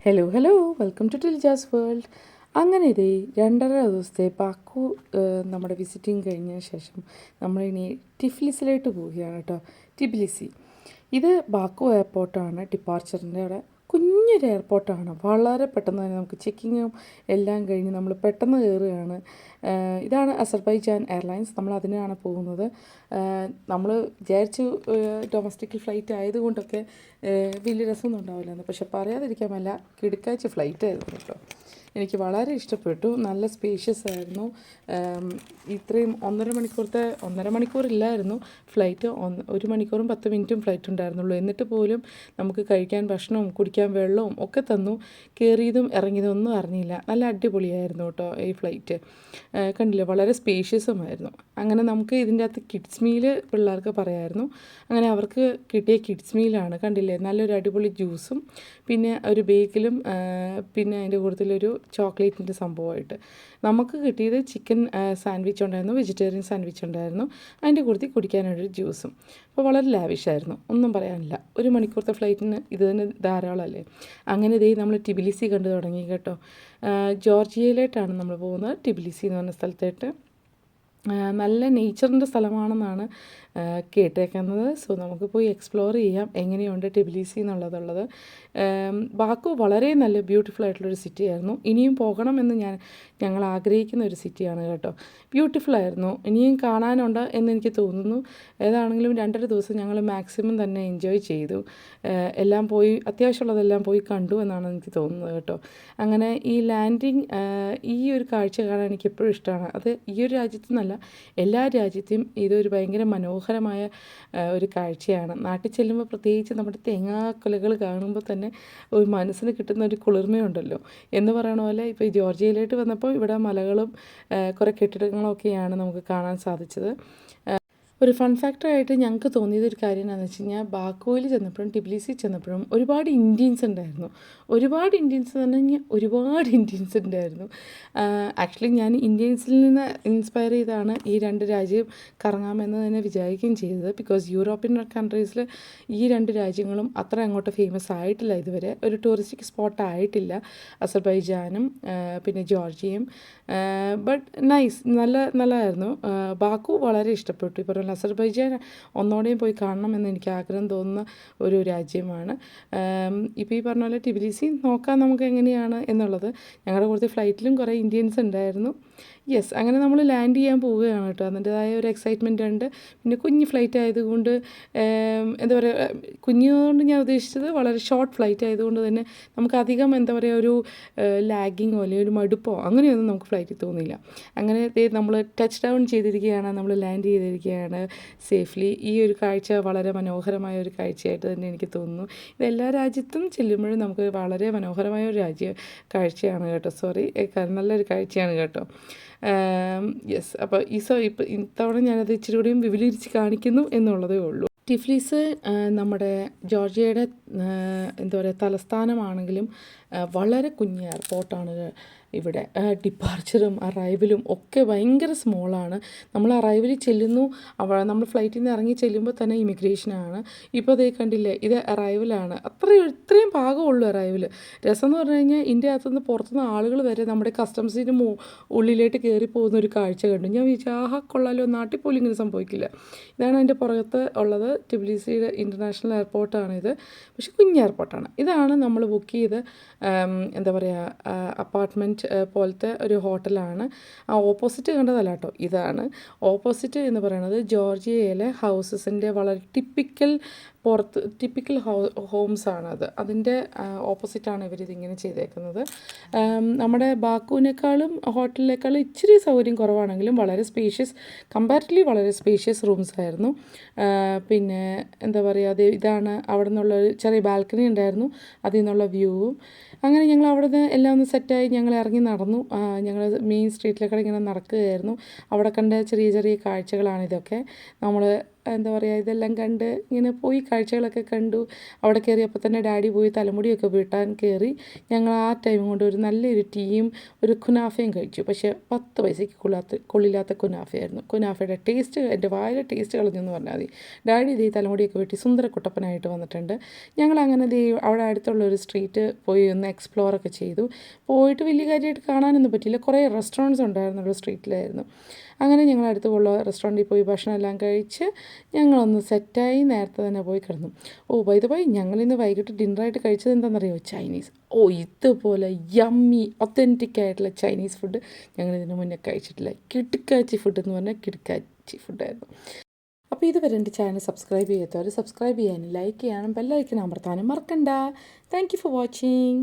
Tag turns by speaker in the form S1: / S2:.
S1: Hello welcome to Tiljas world. അങ്ങനെ ഇതേ 2.5 ദിവസത്തെ ബാക്കു നമ്മുടെ വിസിറ്റിംഗ് കഴിഞ്ഞ ശേഷം നമ്മളിനി ടിഫ്ലിസിലോട്ട് പോവുകയാണ് കേട്ടോ. ടിബിലിസി ഇത് ബാക്കു എയർപോർട്ടാണ്. ഡിപ്പാർച്ചറിൻ്റെ അവിടെ കുഞ്ഞൊരു എയർപോർട്ടാണ്. വളരെ പെട്ടെന്ന് തന്നെ നമുക്ക് ചെക്കിങ്ങും എല്ലാം കഴിഞ്ഞ് നമ്മൾ പെട്ടെന്ന് കയറുകയാണ്. ഇതാണ് അസർബൈജാൻ എയർലൈൻസ്. നമ്മൾ അതിനാണ് പോകുന്നത്. നമ്മൾ വിചാരിച്ചു ഡൊമസ്റ്റിക് ഫ്ലൈറ്റ് ആയതുകൊണ്ടൊക്കെ വലിയ രസമൊന്നും ഉണ്ടാവില്ലെന്ന്. പക്ഷെ പറയാതിരിക്കാൻ മേല, കിടുക്കാച്ച ഫ്ലൈറ്റ് ആയിരുന്നു കേട്ടോ. എനിക്ക് വളരെ ഇഷ്ടപ്പെട്ടു. നല്ല സ്പേഷ്യസ് ആയിരുന്നു. ഇത്രയും 1.5 മണിക്കൂറില്ലായിരുന്നു ഫ്ലൈറ്റ്. 1 മണിക്കൂറും 10 മിനിറ്റും ഫ്ലൈറ്റ് ഉണ്ടായിരുന്നുള്ളൂ. എന്നിട്ട് പോലും നമുക്ക് കഴിക്കാൻ ഭക്ഷണവും കുടിക്കാൻ വെള്ളവും ഒക്കെ തന്നു. കയറിയതും ഇറങ്ങിയതും ഒന്നും അറിഞ്ഞില്ല. നല്ല അടിപൊളിയായിരുന്നു കേട്ടോ ഈ ഫ്ലൈറ്റ്. കണ്ടില്ലേ, വളരെ സ്പേഷ്യസുമായിരുന്നു. അങ്ങനെ നമുക്ക് ഇതിൻ്റെ അകത്ത് കിഡ്സ് മീല് പിള്ളേർക്ക് പറയായിരുന്നു. അങ്ങനെ അവർക്ക് കിട്ടിയ കിഡ്സ് മീലാണ്. കണ്ടില്ലേ, നല്ലൊരു അടിപൊളി ജ്യൂസും പിന്നെ ഒരു ബേക്കിലും പിന്നെ അതിൻ്റെ കൂട്ടത്തിലൊരു ചോക്ലേറ്റിൻ്റെ സംഭവമായിട്ട്. നമുക്ക് കിട്ടിയത് ചിക്കൻ സാൻഡ്വിച്ച് ഉണ്ടായിരുന്നു, വെജിറ്റേറിയൻ സാൻഡ്വിച്ച് ഉണ്ടായിരുന്നു, അതിൻ്റെ കൂട്ടത്തിൽ കുടിക്കാനൊരു ജ്യൂസും. അപ്പോൾ വളരെ ലാവിഷായിരുന്നു, ഒന്നും പറയാനില്ല. 1 മണിക്കൂറത്തെ ഫ്ലൈറ്റിന് ഇത് തന്നെ ധാരാളമല്ലേ. അങ്ങനെ ഇതേ നമ്മൾ ടിബിലിസി കണ്ടു തുടങ്ങി കേട്ടോ. ജോർജിയയിലോട്ടാണ് നമ്മൾ പോകുന്നത്, ടിബിലിസി എന്ന് പറഞ്ഞ സ്ഥലത്തേട്ട്. നല്ല നേച്ചറിൻ്റെ സ്ഥലമാണെന്നാണ് കേട്ടേക്കുന്നത്. സോ നമുക്ക് പോയി എക്സ്പ്ലോർ ചെയ്യാം എങ്ങനെയുണ്ട് ടിബിലിസി എന്നുള്ളത്. ബാക്കു വളരെ നല്ല ബ്യൂട്ടിഫുൾ ആയിട്ടുള്ളൊരു സിറ്റി ആയിരുന്നു. ഇനിയും പോകണമെന്ന് ഞങ്ങൾ ആഗ്രഹിക്കുന്ന ഒരു സിറ്റിയാണ് കേട്ടോ. ബ്യൂട്ടിഫുൾ ആയിരുന്നു. ഇനിയും കാണാനുണ്ട് എന്നെനിക്ക് തോന്നുന്നു. ഏതാണെങ്കിലും 2.5 ദിവസം ഞങ്ങൾ മാക്സിമം തന്നെ എൻജോയ് ചെയ്തു. എല്ലാം പോയി, അത്യാവശ്യമുള്ളതെല്ലാം പോയി കണ്ടു എന്നാണ് എനിക്ക് തോന്നുന്നത് കേട്ടോ. അങ്ങനെ ഈ ലാൻഡിങ്, ഈ ഒരു കാഴ്ച കാണാൻ എനിക്ക് എപ്പോഴും ഇഷ്ടമാണ്. അത് ഈ ഒരു രാജ്യത്തു നിന്നല്ല, എല്ലാ രാജ്യത്തെയും ഇതൊരു ഭയങ്കര മനോഹരമായ ഒരു കാഴ്ചയാണ്. നാട്ടിൽ ചെല്ലുമ്പോൾ പ്രത്യേകിച്ച് നമ്മുടെ തേങ്ങാക്കൊലകൾ കാണുമ്പോൾ തന്നെ ഒരു മനസ്സിന് കിട്ടുന്ന ഒരു കുളിർമയുണ്ടല്ലോ എന്ന് പറയണ പോലെ. ഇപ്പോൾ ഈ ജോർജിയയിലോട്ട് വന്നപ്പോൾ ഇവിടെ മലകളും കുറേ കെട്ടിടങ്ങളൊക്കെയാണ് നമുക്ക് കാണാൻ സാധിച്ചത്. ഒരു ഫൺ ഫാക്ടറായിട്ട് ഞങ്ങൾക്ക് തോന്നിയത് ഒരു കാര്യം എന്താണെന്ന് വെച്ച് കഴിഞ്ഞാൽ, ബാക്കുവിൽ ചെന്നപ്പോഴും ടിബിലിസി ചെന്നപ്പോഴും ഒരുപാട് ഇന്ത്യൻസ് ഉണ്ടായിരുന്നു. ഒരുപാട് ഇന്ത്യൻസ് എന്ന് പറഞ്ഞു കഴിഞ്ഞാൽ ഒരുപാട് ഇന്ത്യൻസ് ഉണ്ടായിരുന്നു. ആക്ച്വലി ഞാൻ ഇന്ത്യൻസിൽ നിന്ന് ഇൻസ്പയർ ചെയ്താണ് ഈ 2 രാജ്യം കറങ്ങാമെന്ന് തന്നെ വിചാരിക്കുകയും ചെയ്തത്. ബിക്കോസ് യൂറോപ്യൻ കൺട്രീസിൽ ഈ 2 രാജ്യങ്ങളും അത്ര അങ്ങോട്ട് ഫേമസ് ആയിട്ടില്ല ഇതുവരെ, ഒരു ടൂറിസ്റ്റിക് സ്പോട്ട് ആയിട്ടില്ല. അസർബൈജാനും പിന്നെ ജോർജിയയും. ബട്ട് നൈസ്, നല്ലതായിരുന്നു. ബാക്കു വളരെ ഇഷ്ടപ്പെട്ടു. ഇപ്പോൾ അസർബൈജാൻ ഒന്നോടെയും പോയി കാണണമെന്ന് എനിക്ക് ആഗ്രഹം തോന്നുന്ന ഒരു രാജ്യമാണ്. ഇപ്പോൾ ഈ പറഞ്ഞ പോലെ ടിബിലിസി നോക്കാം നമുക്ക് എങ്ങനെയാണ് എന്നുള്ളത്. ഞങ്ങളുടെ കൂടുതൽ ഫ്ലൈറ്റിലും കുറേ ഇന്ത്യൻസ് ഉണ്ടായിരുന്നു. യെസ്, അങ്ങനെ നമ്മൾ ലാൻഡ് ചെയ്യാൻ പോവുകയാണ് കേട്ടോ. അതിൻ്റെതായ ഒരു എക്സൈറ്റ്മെൻ്റ് ഉണ്ട്. പിന്നെ കുഞ്ഞ് ഫ്ലൈറ്റ് ആയതുകൊണ്ട്, എന്താ പറയുക, കുഞ്ഞുകൊണ്ട് ഞാൻ ഉദ്ദേശിച്ചത് വളരെ ഷോർട്ട് ഫ്ലൈറ്റ് ആയതുകൊണ്ട് തന്നെ നമുക്കധികം എന്താ പറയുക, ഒരു ലാഗിങ്ങോ അല്ലെങ്കിൽ ഒരു മടുപ്പോ അങ്ങനെയൊന്നും നമുക്ക് ഫ്ലൈറ്റിൽ തോന്നിയില്ല. അങ്ങനെ നമ്മൾ ടച്ച് ഡൗൺ ചെയ്തിരിക്കുകയാണ്, നമ്മൾ ലാൻഡ് ചെയ്തിരിക്കുകയാണ് സേഫ്ലി. ഈ ഒരു കാഴ്ച വളരെ മനോഹരമായ ഒരു കാഴ്ചയായിട്ട് തന്നെ എനിക്ക് തോന്നുന്നു. ഇത് എല്ലാ രാജ്യത്തും ചെല്ലുമ്പോഴും നമുക്ക് വളരെ മനോഹരമായ ഒരു കാഴ്ചയാണ് കേട്ടോ. നല്ലൊരു കാഴ്ചയാണ് കേട്ടോ. യെസ്, അപ്പോൾ ഇപ്പോൾ ഇത്തവണ ഞാനത് ഇച്ചിരി കൂടിയും വിപുലീകരിച്ച് കാണിക്കുന്നു എന്നുള്ളതേ ഉള്ളൂ. ടിഫ്ലിസ് നമ്മുടെ ജോർജിയയുടെ എന്താ പറയുക തലസ്ഥാനമാണെങ്കിലും വളരെ കുഞ്ഞ് എയർപോർട്ടാണ് ഇവിടെ. ഡിപ്പാർച്ചറും അറൈവലും ഒക്കെ ഭയങ്കര സ്മോളാണ്. നമ്മൾ അറൈവലിൽ ചെല്ലുന്നു, നമ്മൾ ഫ്ലൈറ്റിൽ നിന്ന് ഇറങ്ങി ചെല്ലുമ്പോൾ തന്നെ ഇമിഗ്രേഷനാണ്. ഇപ്പോൾ അതേ കണ്ടില്ലേ, ഇത് അറൈവലാണ്. ഇത്രയും പാകമുള്ളൂ അറൈവൽ. രസം എന്ന് പറഞ്ഞു കഴിഞ്ഞാൽ ഇന്ത്യ അകത്തുനിന്ന് പുറത്തുനിന്ന് ആളുകൾ വരെ നമ്മുടെ കസ്റ്റംസിന് ഉള്ളിലേക്ക് കയറി പോകുന്ന ഒരു കാഴ്ച കണ്ടു. ഞാൻ വിചാരിച്ചു, ആഹാ കൊള്ളാലോ, നാട്ടിൽ പോലും ഇങ്ങനെ സംഭവിക്കില്ല. ഇതാണ് അതിൻ്റെ പുറത്ത് ഉള്ളത്. ടിബിലിസിയുടെ ഇൻ്റർനാഷണൽ എയർപോർട്ടാണിത്. പക്ഷേ കുഞ്ഞ് എയർപോർട്ടാണ്. ഇതാണ് നമ്മൾ ബുക്ക് ചെയ്ത് എന്താ പറയുക, അപ്പാർട്ട്മെൻറ്റ് പോലത്തെ ഒരു ഹോട്ടലാണ്. ഓപ്പോസിറ്റ് കണ്ടതല്ല കേട്ടോ, ഇതാണ് ഓപ്പോസിറ്റ് എന്ന് പറയുന്നത്. ജോർജിയയിലെ ഹൗസസിൻ്റെ വളരെ ടിപ്പിക്കൽ ഹോംസാണത്. അതിൻ്റെ ഓപ്പോസിറ്റാണ് ഇവരിതിങ്ങനെ ചെയ്തേക്കുന്നത്. നമ്മുടെ ബാക്കുവിനേക്കാളും ഹോട്ടലിനേക്കാളും ഇച്ചിരി സൗകര്യം കുറവാണെങ്കിലും കമ്പാരിറ്റീവ്ലി വളരെ സ്പേഷ്യസ് റൂംസ് ആയിരുന്നു. പിന്നെ എന്താ പറയുക, ഇതാണ് അവിടെ നിന്നുള്ളൊരു ചെറിയ ബാൽക്കണി ഉണ്ടായിരുന്നു, അതിൽ നിന്നുള്ള വ്യൂവും. അങ്ങനെ ഞങ്ങൾ അവിടെ നിന്ന് എല്ലാം ഒന്ന് സെറ്റായി ഞങ്ങൾ ഇറങ്ങി നടന്നു. ഞങ്ങൾ മെയിൻ സ്ട്രീറ്റിലേക്കാണ് ഇങ്ങനെ നടക്കുകയായിരുന്നു. അവിടെ കണ്ട ചെറിയ ചെറിയ കാഴ്ചകളാണിതൊക്കെ. നമ്മൾ എന്താ പറയുക ഇതെല്ലാം കണ്ട് ഇങ്ങനെ പോയി കാഴ്ചകളൊക്കെ കണ്ടു. അവിടെ കയറിയപ്പോൾ തന്നെ ഡാഡി പോയി തലമുടിയൊക്കെ വെട്ടാൻ കയറി. ഞങ്ങൾ ആ ടൈം കൊണ്ട് ഒരു നല്ലൊരു ടീയും ഒരു കുനാഫയും കഴിച്ചു. പക്ഷേ 10 പൈസയ്ക്ക് കൊള്ളില്ലാത്ത കുനാഫയായിരുന്നു. കുനാഫയുടെ ടേസ്റ്റ് എൻ്റെ വായിലെ ടേസ്റ്റ് കളഞ്ഞെന്ന് പറഞ്ഞാൽ മതി. ഡാഡി ഇതേ തലമുടിയൊക്കെ വെട്ടി സുന്ദരക്കുട്ടപ്പനായിട്ട് വന്നിട്ടുണ്ട്. ഞങ്ങളങ്ങനെ അവിടെ അടുത്തുള്ള ഒരു സ്ട്രീറ്റ് പോയി ഒന്ന് എക്സ്പ്ലോറൊക്കെ ചെയ്തു. പോയിട്ട് വലിയ കാര്യമായിട്ട് കാണാനൊന്നും പറ്റിയില്ല. കുറേ റെസ്റ്റോറൻറ്റ്സ് ഉണ്ടായിരുന്നുള്ള സ്ട്രീറ്റിലായിരുന്നു. അങ്ങനെ ഞങ്ങൾ അടുത്തുള്ള റെസ്റ്റോറൻറ്റിൽ പോയി ഭക്ഷണം എല്ലാം കഴിച്ച് ഞങ്ങളൊന്ന് സെറ്റായി നേരത്തെ തന്നെ പോയി കിടന്നു. ബൈ ദ വേ ഞങ്ങളിന്ന് വൈകിട്ട് ഡിന്നറായിട്ട് കഴിച്ചത് എന്താണെന്നറിയോ? ചൈനീസ്. ഇതുപോലെ യമ്മി ഒത്തൻറ്റിക് ആയിട്ടുള്ള ചൈനീസ് ഫുഡ് ഞങ്ങളിതിന് മുന്നേ കഴിച്ചിട്ടില്ല. കിടുക്കാച്ചി ഫുഡ് എന്ന് പറഞ്ഞാൽ കിടുക്കാച്ചി ഫുഡായിരുന്നു. അപ്പോൾ ഇതുവരെ എൻ്റെ ചാനൽ സബ്സ്ക്രൈബ് ചെയ്യാത്തവർ സബ്സ്ക്രൈബ് ചെയ്യാനും ലൈക്ക് ചെയ്യാനും ബെല്ലൈക്കൺ അമർത്താനും മറക്കണ്ട. Thank you for watching.